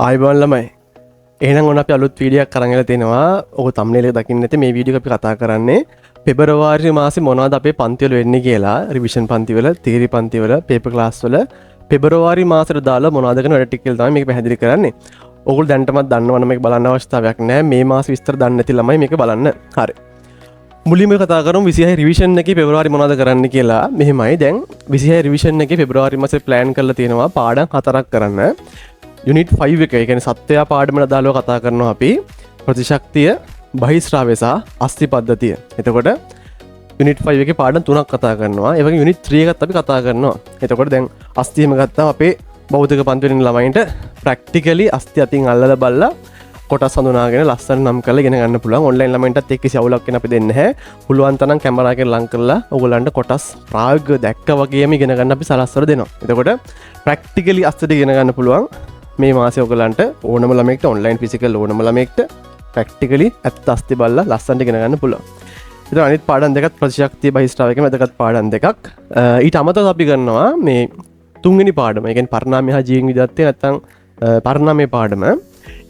ආයිබෝන් ළමයි. එහෙනම් ඔන්න අපි අලුත් වීඩියෝ එකක් අරන් ඇවිල්ලා තිනවා. ඔක thumbnail එක දකින්න නැති මේ වීඩියෝ එක අපි කතා කරන්නේ පෙබරවාරි මාසේ මොනවද අපේ පන්තිවල වෙන්නේ කියලා. රිවිෂන් පන්තිවල, තියරි පන්තිවල, පේපර් ක්ලාස් වල පෙබරවාරි මාසෙට දාලා මොනවද කරන වැඩ ටික කියලා තමයි මේක පැහැදිලි කරන්නේ. ඔයගොල්ලෝ දැනටමත් දන්නවනම් මේක බලන්න අවශ්‍යතාවයක් නැහැ. මේ මාස විස්තර දන්නේ නැති ළමයි මේක බලන්න. හරි. මුලින්ම කතා කරමු 26 රිවිෂන් එකේ පෙබරවාරි මොනවද කරන්න කියලා. මෙහෙමයි දැන් 26 රිවිෂන් එකේ පෙබරවාරි මාසේ ප්ලෑන් කරලා තියෙනවා පාඩම් 4ක් කරන්න. යුනිට් 5 එක කියන්නේ සත්වයා පාඩමට දාලා කතා කරනවා අපි ප්‍රතිශක්තිය, බහිස්රාවය සහ අස්ථි පද්ධතිය. එතකොට යුනිට් 5 එකේ පාඩම් 3ක් කතා කරනවා. ඒ වගේ යුනිට් 3 එකත් අපි කතා කරනවා. එතකොට දැන් අස්ථියම ගත්තාම අපේ භෞතික පන්තිවලින් ළමයින්ට ප්‍රැක්ටිකලි අස්ථි අතින් අල්ලලා බලලා කොටස් හඳුනාගෙන ලස්සන නම් කරලා ඉගෙන ගන්න පුළුවන්. ඔන්ලයින් ළමයින්ටත් එක්ක කිසි අවුලක් වෙන අපි දෙන්නේ නැහැ. පුළුවන් තරම් කැමරා එකෙන් ලං කරලා ඕගොල්ලන්ට කොටස් ප්‍රායෝගිකව දැක්ක වගේම ඉගෙන ගන්න අපි සලස්වල දෙනවා. එතකොට ප්‍රැක්ටිකලි අස්ථි ඉගෙන ගන්න පුළුවන්. මේ මාසේ ඔයගලන්ට ඕනම ළමයෙක්ට ඔන්ලයින් ෆිසිකල් ඕනම ළමයෙක්ට ප්‍රැක්ටිකලි ඇත්ත අස්ති බලලා ලස්සනට ඉගෙන ගන්න පුළුවන්. ඉතින් අනිත් පාඩම් දෙකත් ප්‍රතිශක්තිය බහිස්රාවකම වැදගත් පාඩම් දෙකක්. ඊට අමතරව අපි කරනවා මේ තුන්වෙනි පාඩම. ඒ කියන්නේ පරිණාමය හා ජීවන විද්‍යාත්වය නැත්නම් පරිණාමය පාඩම.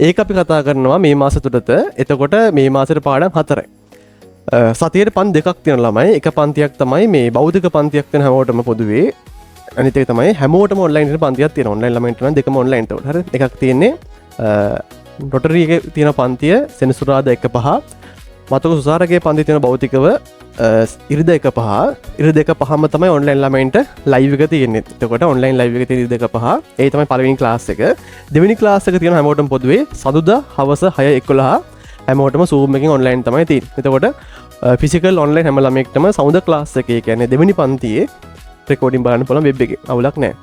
ඒක අපි කතා කරනවා මේ මාස තුනට. එතකොට මේ මාසෙට පාඩම් 4යි. සතියේ පන්ති දෙකක් තියෙන ළමයි. එක පන්තියක් තමයි මේ භෞතික පන්තියක් තියෙන හැමෝටම පොදුවේ. අනිත් එක තමයි හැමෝටම ඔන්ලයින් ඉන්න පන්තියක් තියෙනවා. ඔන්ලයින් ළමයින්ට නම් දෙකම ඔන්ලයින් උඩ. හරි. එකක් තියෙන්නේ රොටරි එකේ තියෙන පන්තිය සෙනසුරාදා 1:05. මතක සුසාරගේ පන්තිය තියෙන භෞතිකව ඉරිදා 1:05. ඉරිදා 1:05ම තමයි ඔන්ලයින් ළමයින්ට ලයිව් එක තියෙන්නේ. එතකොට ඔන්ලයින් ලයිව් එක තියෙන ඉරිදා 1:05. ඒ තමයි පළවෙනි ක්ලාස් එක. දෙවෙනි ක්ලාස් එක තියෙන හැමෝටම පොදුවේ සතුදා හවස 6:11 හැමෝටම Zoom එකෙන් ඔන්ලයින් තමයි තියෙන්නේ. එතකොට ෆිසිකල් ඔන්ලයින් හැම ළමයෙක්ටම සමුදා ක්ලාස් එකේ කියන්නේ දෙවෙනි පන්තියේ රෙකෝඩින් බලන්න පුළුවන් වෙබ් එකේ. අවුලක් නැහැ.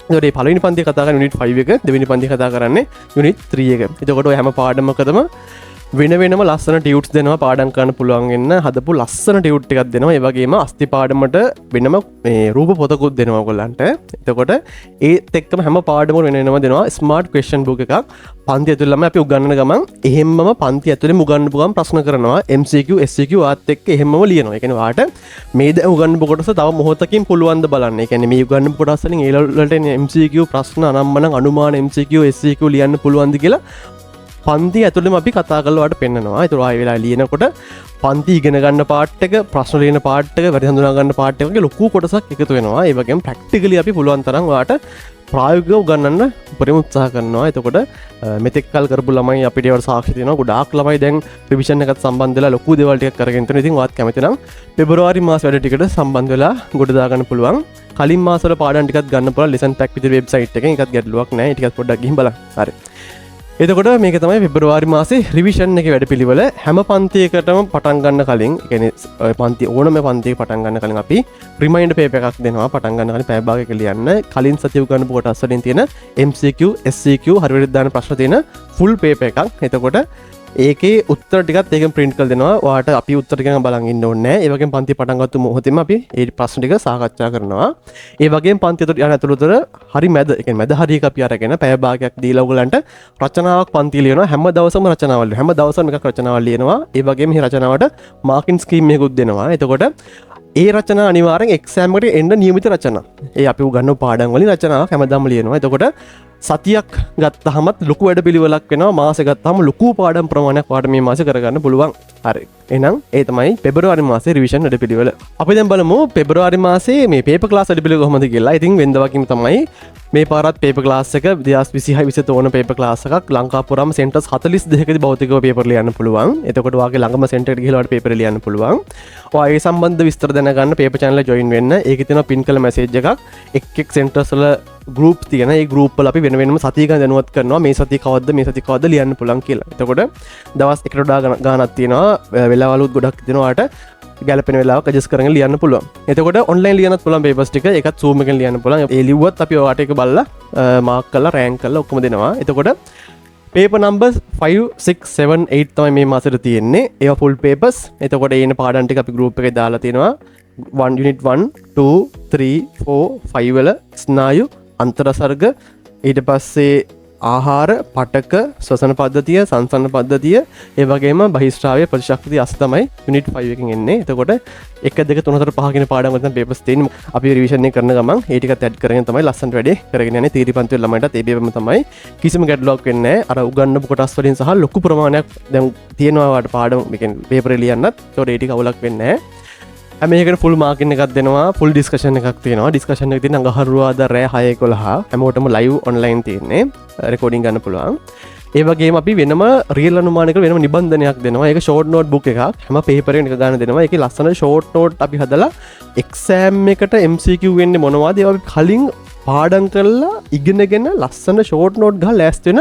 එතකොට මේ පළවෙනි පන්තිය කතා කරන්නේ යුනිට් 5 එක, දෙවෙනි පන්තිය කතා කරන්නේ යුනිට් 3 එක. එතකොට ඔය හැම පාඩමකටම වෙන වෙනම ලස්සන ටියුට්ස් දෙනවා පාඩම් කරන්න පුළුවන් වෙන්න හදපු ලස්සන ටියුට් එකක් දෙනවා. ඒ වගේම අස්ති පාඩමට වෙනම මේ රූප පොතකුත් දෙනවා ඔයගොල්ලන්ට. එතකොට ඒත් එක්කම හැම පාඩමකට වෙන වෙනම දෙනවා ස්මාර්ට් ක්වෙස්චන් බුක් එකක්. පන්ති ඇතුළේම අපි උගන්වන ගමන් එහෙම්මම පන්ති ඇතුළේම උගන්වපු ගමන් ප්‍රශ්න කරනවා MCQ SCQ ආත් එක්ක එහෙම්මම ලියනවා. ඒ කියන්නේ වාට මේ දැන් උගන්වපු කොටස තව මොහොතකින් පුළුවන් ද බලන්න. ඒ කියන්නේ මේ උගන්වපු කොටස් වලින් ඒ වලට MCQ ප්‍රශ්න අනම්මනම් අනුමාන MCQ SCQ ලියන්න පුළුවන්ද කියලා පන්ති ඇතුළෙම අපි කතා කරලා වාට පෙන්නනවා. ඒතර ආයෙ වෙලා ලියනකොට පන්ති ඉගෙන ගන්න පාර්ට් එක, ප්‍රශ්න ලියන පාර්ට් එක, වැඩි හඳුනා ගන්න පාර්ට් එක වගේ ලොකු කොටසක් එකතු වෙනවා. ඒ වගේම ප්‍රැක්ටිකලි අපි පුළුවන් තරම් වාට ප්‍රායෝගිකව උගන්වන්න උපරිම උත්සාහ කරනවා. එතකොට මෙතෙක් කල් කරපු ළමයි අපිට ඒවට සාක්ෂි තියෙනවා. ගොඩාක් ළමයි දැන් රිවිෂන් එකත් සම්බන්ධ වෙලා ලොකු දේවල් ටිකක් කරගෙන ඉන්නවා. ඉතින් ඔයත් කැමති නම් පෙබරවාරි මාස වැඩ ටිකට සම්බන්ධ වෙලා ගොඩ දා ගන්න පුළුවන්. කලින් මාසවල පාඩම් ටිකක් ගන්න පුළුවන් ලෙසන් පැක් විදිහට වෙබ්සයිට් එකෙන්. ඒකත් ගැටලුවක් නැහැ. ඒ ටිකත් පොඩ්ඩක් ගිහින් බලන්න. හරි. එතකොට මේක තමයි පෙබරවාරි මාසේ රිවිෂන් එකේ වැඩපිළිවෙල. හැම පන්තියකටම පටන් ගන්න කලින්, ඒ කියන්නේ පන්ති ඕනම පන්තියක පටන් ගන්න කලින් අපි රිමයින්ඩර් පේපර් එකක් දෙනවා. පටන් ගන්න කලින් පැය භාගයක ලියන්න. කලින් සතිය උගන්වපු කොටස් වලින් තියෙන MCQ SCQ හරියට දාන ප්‍රශ්න තියෙන ෆුල් පේපර් එකක්. එතකොට ඒකේ උත්තර ටිකත් ඒකෙන් print කරලා දෙනවා. ඔයාලට අපි උත්තර ටික බලන් ඉන්න ඕනේ නැහැ. ඒ වගේම පන්ති පටන් ගත්ත මොහොතේම අපි ඒ ප්‍රශ්න ටික සාකච්ඡා කරනවා. ඒ වගේම පන්ති යන අතුරුතර හරි මැද, ඒ කියන්නේ මැද හරියක අපි අරගෙන පැය භාගයක් දීලා ඔයගලන්ට රචනාවක් පන්ති ලියනවා. හැම දවසම රචනාවල්, හැම දවසම එකක් රචනාවල් ලියනවා. ඒ වගේම මේ රචනාවට මාකින් ස්කීම් එකකුත් දෙනවා. එතකොට ඒ රචනා අනිවාර්යෙන් එක්සෑම් එකට එන්න නියමිත රචනා. ඒ අපි උගන්වපු පාඩම් වලින් රචනාවක් හැමදාම ලියනවා. එතකොට සතියක් ගත්තහමත් ලොකු වැඩ පිළිවෙලක් වෙනවා. මාසෙ ගත්තාම ලොකු පාඩම් ප්‍රමාණයක් වාට මේ මාසෙ කරගන්න පුළුවන්. හරි. එහෙනම් ඒ තමයි පෙබරවාරි මාසේ රිවිෂන් වැඩ පිළිවෙල. අපි දැන් බලමු පෙබරවාරි මාසේ මේ පේපර් ක්ලාස් වැඩ පිළිවෙල කොහොමද කියලා. ඉතින් වෙනද වගේම තමයි මේ පාරත් පේපර් ක්ලාස් එක 2026 23 පේපර් ක්ලාස් එකක් ලංකාව පුරාම සෙන්ටර්ස් 42කදී භෞතිකව පේපර් ලියන්න පුළුවන්. එතකොට වාගේ ළඟම සෙන්ටර් එකට ගිහලා වාට පේපර් ලියන්න පුළුවන්. ඔයා ඒ සම්බන්ධ විස්තර දැනගන්න පේපර් channel එක join වෙන්න. ඒකේ තියෙන පින් කළ මැසේජ් එකක් එක් සෙන්ටර්ස් වල ගෲප් තියෙන. ඒ ගෲප් වල අපි වෙන වෙනම සතිය ගන්න දැනුවත් කරනවා. මේ සතිය කවද්ද මේ සතිය කවද්ද ලියන්න පුළුවන් කියලා. එතකොට දවස් එකට වඩා ගානක් තියෙනවා. වෙලාවලුත් ගොඩක් දෙනවා වාට ගැලපෙන වෙලාවක ඇඩ්ජස්ට් කරගෙන ලියන්න පුළුවන්. එතකොට ඔන්ලයින් ලියන්නත් පුළුවන් පේපර්ස් ටික. ඒකත් Zoom එකෙන් ලියන්න පුළුවන්. ඒ ලිව්වත් අපි ඔයාට ඒක බලලා මාක් කරලා රෑන්ක් කරලා ඔක්කොම දෙනවා. එතකොට පේපර් නම්බර්ස් 5 6 7 8 තමයි මේ මාසෙට තියෙන්නේ. ඒවා ෆුල් පේපර්ස්. එතකොට ඒන පාඩම් ටික අපි ගෲප් එකේ දාලා තියෙනවා. 1 යුනිට් 1 2 3 4 5 වල ස්නායු අන්තරසර්ග, ඊට පස්සේ ආහාර පටක ස්වසන පද්ධතිය සංසන්න පද්ධතිය ඒ වගේම බහිස්ත්‍රාවය ප්‍රතිශක්තිය අස තමයි යුනිට් 5 එකකින් එන්නේ. එතකොට 1 2 3 4 5 කියන පාඩම් වල තමයි පේපර්ස් තියෙන්නේ. අපි රිවිෂන් එක කරන ගමන් ඒ ටිකත් ඇඩ් කරගෙන තමයි ලස්සනට වැඩේ කරගෙන යන්නේ. තීරි පන්ති වල ළමයින්ටත් ඒ බේබම තමයි කිසිම ගැටලුවක් වෙන්නේ නැහැ. අර උගන්වපු කොටස් වලින් සහ ලොකු ප්‍රමාණයක් දැන් තියෙනවා වාට පාඩම් මේ පේපරේ ලියන්නත්. ඒකට ඒ ටික අවුලක් වෙන්නේ නැහැ. මේකට ෆුල් මාර්කින් එකක් දෙනවා ෆුල් ඩිස්කෂන් එකක් තියෙනවා ඩිස්කෂන් එක තියෙන අඟහරුවාදා රෑ 6:11 හැමෝටම ලයිව් ඔන්ලයින් තියෙන්නේ රෙකෝඩින් ගන්න පුළුවන් ඒ වගේම අපි වෙනම රියල් අනුමානයකට වෙනම නිබන්ධනයක් දෙනවා ඒක ෂෝට් නෝට් බුක් එකක් හැම පේපර් එකක ගන්න දෙනවා ඒකේ ලස්සන ෂෝට් නෝට් අපි හදලා එක්සෑම් එකට MCQ වෙන්නේ මොනවද ඒවා අපි කලින් පාඩම් කරලා ඉගෙනගෙන ලස්සන ෂෝට් නෝට් ගහලා ලෑස්ති වෙන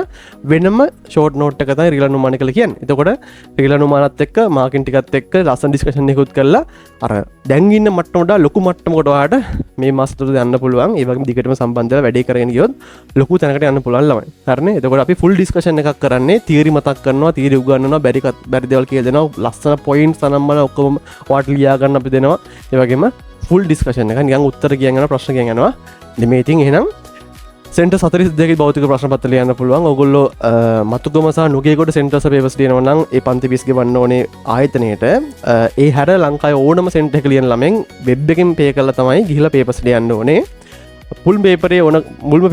වෙනම ෂෝට් නෝට් එක තමයි රියල් අනුමාන කියලා කියන්නේ. එතකොට රියල් අනුමානත් එක්ක මාකින් ටිකත් එක්ක ලස්සන ඩිස්කෂන් එකකුත් කරලා අර දැන් ඉන්න මට්ටමට ලොකු මට්ටමකට ඔයාලට මේ මාස තුන යන්න පුළුවන්. ඒ වගේම දිගටම සම්බන්ධ වෙලා වැඩේ කරගෙන ගියොත් ලොකු තැනකට යන්න පුළුවන් ළමයි. හරිනේ. එතකොට අපි ෆුල් ඩිස්කෂන් එකක් කරන්නේ තියරි මතක් කරනවා, තියරි උගන්වනවා, බැරි දේවල් කියලා දෙනවා, ලස්සන පොයින්ට්ස් අනම්මන ඔක්කොම ඔයාලට ලියා ගන්න අපි දෙනවා. ඒ වගේම ෆුල් ඩිස්කෂන් එක නිකන් උත්තර කියන් යනවා ප්‍රශ්න කියන් යනවා. මේ ඉතින් එහෙනම් සෙන්ටර් 42 භෞතික ප්‍රශ්න පත්‍ර ලියන්න පුළුවන්. ඔයගොල්ලෝ මතුගම සහ නුගේගොඩ සෙන්ටර්ස් පේපර්ස් ලියනවා නම් ඒ පන්ති 20 ගෙවන්න ඕනේ ආයතනයේට. ඒ හැර ලංකාවේ ඕනම සෙන්ටර් එක ලියන ළමෙන් වෙබ් එකෙන් පේ කරලා තමයි ගිහිලා පේපර්ස් ලියන්න ඕනේ. මුල්ම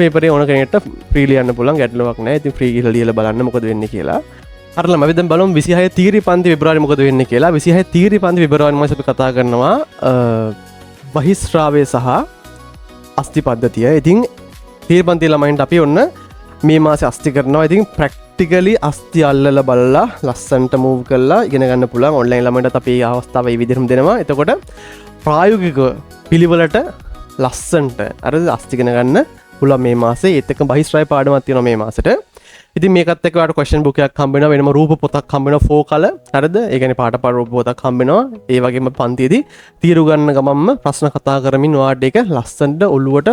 පේපරේ ඕන කෙනෙක්ට ෆ්‍රී ලියන්න පුළුවන්. ගැටලුවක් නැහැ. ඉතින් ෆ්‍රී ගිහිලා ලියලා බලන්න මොකද වෙන්නේ කියලා. හරිලා අපි දැන් බලමු 26 තීරි පන්ති පෙබරවාරි මොකද වෙන්නේ කියලා. 26 තීරි පන්ති පෙබරවාරි මාසෙ අපි කතා කරනවා බහිස්ත්‍රාවය සහ අස්ති පද්ධතිය. ඉතින් තීරි පන්ති ළමයින්ට අපි ඔන්න මේ මාසේ අස්ති කරනවා. ඉතින් ප්‍රැක්ටිකලි අස්ති අල්ලලා බලලා ලස්සන්ට මූව් කරලා ඉගෙන ගන්න පුළුවන්. ඔන්ලයින් ළමයින්ටත් අපි මේ අවස්ථාව මේ විදිහටම දෙනවා. එතකොට ප්‍රායෝගික පිළිවෙලට ලස්සන්ට අර අස්ති ඉගෙන ගන්න පුළුවන් මේ මාසේ. ඒත් එක්ක බහිස්ත්‍රාවය පාඩමක් තියෙනවා මේ මාසෙට. ඉතින් මේකත් එක්ක ඔයාලට ක්වෙස්චන් බුක් එකක් හම්බ වෙනවා වෙනම රූප පොතක් හම්බ වෙනවා 4 කලර් හරිද ඒ කියන්නේ පාට රූප පොතක් හම්බ වෙනවා ඒ වගේම පන්තියේදී තීරු ගන්න ගමන්ම ප්‍රශ්න කතා කරමින් ඔයාලට ඒක ලස්සනට ඔළුවට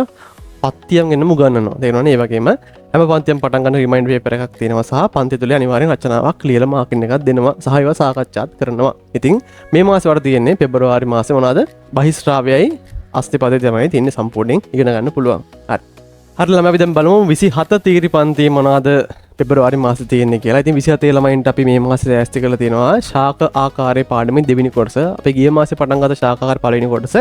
පත්තියම් ගෙනම උගන්වනවා තේරෙනවනේ ඒ වගේම හැම පන්තියම පටන් ගන්න රිමයින්ඩර් පේපර් එකක් තියෙනවා සහ පන්තිය තුල අනිවාර්යෙන් රචනාවක් ලියලා මාකින් එකක් දෙනවා සහ ඒවා සාකච්ඡාත් කරනවා ඉතින් මේ මාසේ වල තියෙන්නේ පෙබරවාරි මාසේ මොනවාද බහිස්ත්‍රාවයයි අස්තිපදේ තමයි තියෙන්නේ සම්පූර්ණයෙන් ඉගෙන ගන්න පුළුවන් හරි හරි ළමයි අපි දැන් බලමු 27 තීරි පන්තියේ මොනවාද පෙබරවාරි මාසේ තියෙන්නේ කියලා. ඉතින් 27 ළමයින්ට අපි මේ මාසේ ඇස්ති කරලා තියෙනවා ශාක ආකාරයේ පාඩමේ දෙවෙනි කොටස. අපි ගිය මාසේ පටන් ගත්ත ශාක ආකාර පළවෙනි කොටස.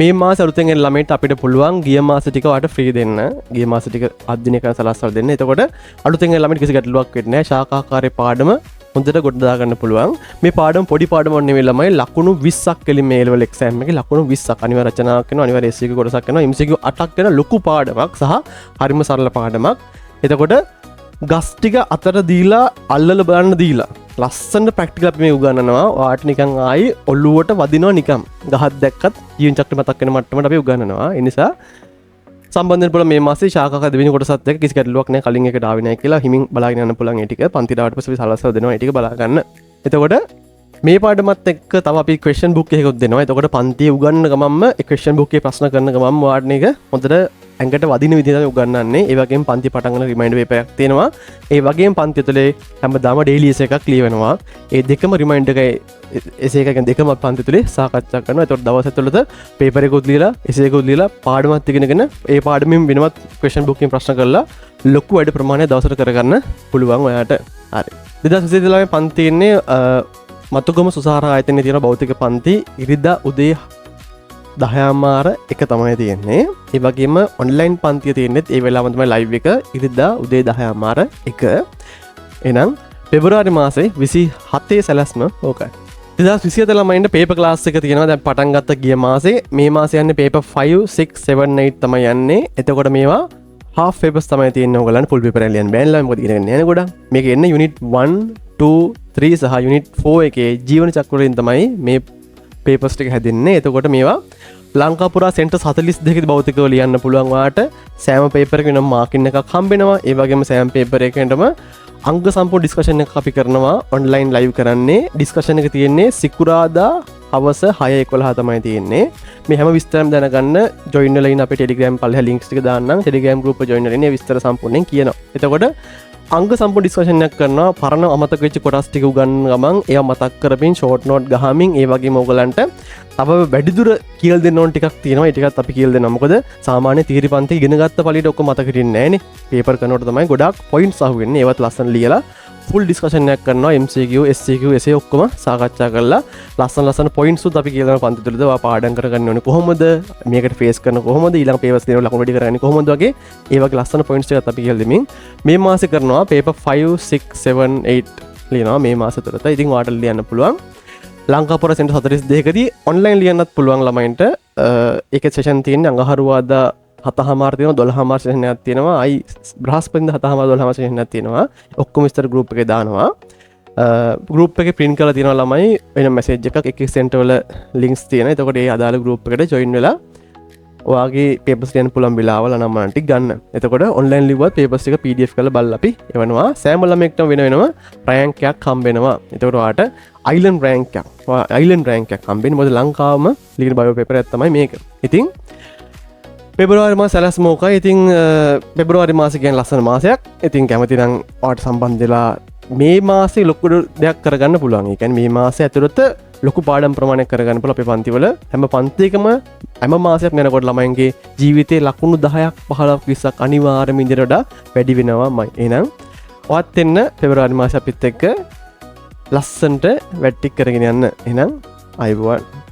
මේ මාසේ අලුතෙන් එන ළමයින්ට අපිට පුළුවන් ගිය මාසේ ටික ඔයාලට ෆ්‍රී දෙන්න. ගිය මාසේ ටික අධ්‍යයනය කරන සලස්වල දෙන්න. එතකොට අලුතෙන් එන ළමයින්ට කිසි ගැටලුවක් වෙන්නේ නැහැ. ශාක ආකාරයේ පාඩම හොඳට ගොඩ දා ගන්න පුළුවන්. මේ පාඩම පොඩි පාඩමක් නෙවෙයි ළමයි ලකුණු 20ක් කෙලින් මේ ලෙවල් එක්සෑම් එකේ ලකුණු 20ක් අනිවාර්ය රචනාවක් වෙනවා අනිවාර්ය SCQ කොටසක් වෙනවා MCQ 8ක් වෙන ලොකු පාඩමක් සහ හරිම සරල පාඩමක්. එතකොට ගස් ටික අතර දීලා අල්ලලා බලන්න දීලා ලස්සන ප්‍රැක්ටිකල් අපි මේ උගන්වනවා. ඔයාලට නිකන් ආයි ඔළුවට වදිනවා නිකන්. ගහක් දැක්කත් ජීවන චක්‍රය මතක් වෙන මට්ටමට අපි උගන්වනවා. ඒ නිසා සම්බන්ධ වෙන්න පුළුවන් මේ මාසේ ශාකාක දෙවෙනි කොටසත් එක්ක කිසි ගැටලුවක් නැහැ. කලින් එකට ආවේ නැහැ කියලා හිමින් බලාගෙන යන්න පුළුවන්. ඒ ටික පන්ති දාවට පස්සේ සලස්සලා දෙනවා. ඒ ටික බලා ගන්න. එතකොට මේ පාඩමත් එක්ක තව අපි ක්වෙස්චන් බුක් එකකුත් දෙනවා. එතකොට පන්තියේ උගන්වන ගමන්ම ඒ ක්වෙස්චන් බුක් එකේ ප්‍රශ්න කරන ගමන්ම ඔයාලට මේක හොඳට ඇඟට වදින විදිහට උගන්වන්නේ. ඒ වගේම පන්ති පටන් ගන්න රිමයින්ඩර් පේපර් එකක් තියෙනවා. ඒ වගේම පන්ති තුලේ හැමදාම ඩේලි එසේ එකක් ලියවෙනවා. ඒ දෙකම රිමයින්ඩර් එකයි එසේ එකකින් දෙකම පන්ති තුලේ සාකච්ඡා කරනවා. එතකොට දවස් ඇතුළත පේපර් එකකුත් ලියලා එසේ එකකුත් ලියලා පාඩමත් ඉගෙනගෙන ඒ පාඩමෙන් වෙනවත් ක්වෙස්චන් බුක් එකෙන් ප්‍රශ්න කරලා ලොකු වැඩ ප්‍රමාණයක් දවසට කරගන්න පුළුවන් ඔයාලට. හරි. 2020 ළමයි පන්ති ඉන්නේ මතුගම සුසාර ආයතනයේ තියෙන භෞතික පන්ති ඉරිදා උදේ 10:00 එක තමයි තියෙන්නේ. ඒ වගේම ඔන්ලයින් පන්තිය තියෙනෙත් ඒ වෙලාවම තමයි ලයිව් එක ඉරිදා උදේ 10:00 එක. එහෙනම් පෙබරවාරි මාසේ 27 සැලැස්ම ඕකයි. 2027 ළමයින්ට පේපර් ක්ලාස් එක තියෙනවා. දැන් පටන් ගත්ත ගිය මාසේ මේ මාසේ යන්නේ පේපර් 5 6 7 8 තමයි යන්නේ. එතකොට මේවා half papers තමයි තියෙන්නේ. ඔයගලන්ට full paper එක ලියන්න බෑනේ මොකද ඉගෙන ගන්න යන්නේ ගොඩක්. මේක එන්නේ unit 1 2 3 සහ unit 4 එකේ ජීවන චක්‍ර වලින් තමයි මේ papers ටික හැදෙන්නේ. එතකොට මේවා ලංකා පුරා සෙන්ටර් 42 භෞතිකව ලියන්න පුළුවන්. ඔයාලට සෑම පේපර් එකකින් මාකින් එකක් හම්බ වෙනවා. ඒ වගේම සෑම පේපර් එකකටම අංග සම්පූර්ණ ඩිස්කෂන් එකක් අපි කරනවා. ඔන්ලයින් ලයිව් කරන්නේ. ඩිස්කෂන් එක තියෙන්නේ සිකුරාදා හවස 6:11 තමයි තියෙන්නේ. මේ හැම විස්තරම දැනගන්න ජොයින් වෙලා ඉන්න අපේ ටෙලිග්‍රෑම් පල්ලෙහා ලින්ක්ස් ටික දාන්නම්. ටෙලිග්‍රෑම් ගෲප් එක ජොයින් වෙලා ඉන්න විස්තර සම්පූර්ණයෙන් කියනවා. එතකොට අංග සම්පූර්ණ ඩිස්කෂන් එකක් කරනවා පරණ අමතක වෙච්ච කොටස් ටික උගන්වන ගමන් ඒවා මතක් කරමින් ෂෝට් නෝට් ගහමින් ඒ වගේම ඕගලන්ට තව වැඩිදුර කියල් දෙන්න ඕන ටිකක් තියෙනවා ඒ ටිකත් අපි කියලා දෙනවා මොකද සාමාන්‍ය තියරි පන්ති ඉගෙන ගත්ත පළියට ඔක්කොම මතක හිටින්නේ නැහනේ පේපර් කරනකොට තමයි ගොඩක් පොයින්ට්ස් අහුවෙන්නේ ඒවත් ලස්සන ලියලා ෆුල් ඩිස්කෂන් එකක් කරනවා MCQ SCQ එසේ ඔක්කොම සාකච්ඡා කරලා ලස්සන පොයින්ට්ස් උත් අපි කියලා පන්ති තුලද ඔයා පාඩම් කරගන්න ඕනේ කොහොමද මේකට ෆේස් කරන කොහොමද ඊළඟ පේපර්ස් දෙනවා ලකුණු ටික කරගන්නේ කොහොමද වගේ ඒ වගේ ලස්සන පොයින්ට්ස් ටිකත් අපි කියලා දෙමින් මේ මාසේ කරනවා පේපර් 5 6 7 8 ලියනවා මේ මාස තුලට ඉතින් ඔයාලට ලියන්න පුළුවන් ලංකාපුර සෙන්ටර් 42කදී ඔන්ලයින් ලියන්නත් පුළුවන් ළමයින්ට ඒකේ සෙෂන් තියෙන්නේ අඟහරුවාදා 7:00 තියෙනවා 12:00 සෙෂන් එකක් තියෙනවා අයි බ්‍රහස්පතින්දා 7:00 12:00 සෙෂන් එකක් තියෙනවා ඔක්කොම විස්තර ගෲප් එකේ දානවා ගෲප් එකේ print කරලා තියෙනවා ළමයි වෙන මැසේජ් එකක් එක සෙන්ටර් වල links තියෙනවා එතකොට ඒ අදාළ ගෲප් එකට join වෙලා ඔයාගේ papers ලියන්න පුළුවන් වෙලාවල නම් ටික ගන්න එතකොට online ලිව්වත් papers ටික PDF කරලා බලලා අපි එවනවා සෑම ළමයෙක්ටම වෙනම rank එකක් හම්බ වෙනවා එතකොට ඔයාට island rank එකක් හම්බ වෙන්නේ මොකද ලංකාවම ලියන bio paper එකක් තමයි මේක ඉතින් පෙබරවාරි මාස සැලැස්ම ඕකයි ඉතින් පෙබරවාරි මාසෙ කියන්නේ ලස්සන මාසයක් ඉතින් කැමති නම් ඔයාලට සම්බන්ධ වෙලා මේ මාසේ ලොකු දෙයක් කරගන්න පුළුවන් ඒ කියන්නේ මේ මාසේ ඇතුළත ලොකු පාඩම් ප්‍රමාණයක් කරගන්න පුළුවන් අපේ පන්තිවල හැම පන්තියකම හැම මාසයක් යනකොට ළමයින්ගේ ජීවිතේ ලකුණු 10ක් 15ක් 20ක් අනිවාර්යයෙන්ම ඉඳලා වඩා වැඩි වෙනවාමයි එහෙනම් ඔයත් එන්න පෙබරවාරි මාසේ අපිත් එක්ක ලස්සන්ට වැට්ටික් කරගෙන යන්න එහෙනම් අයබෝවන්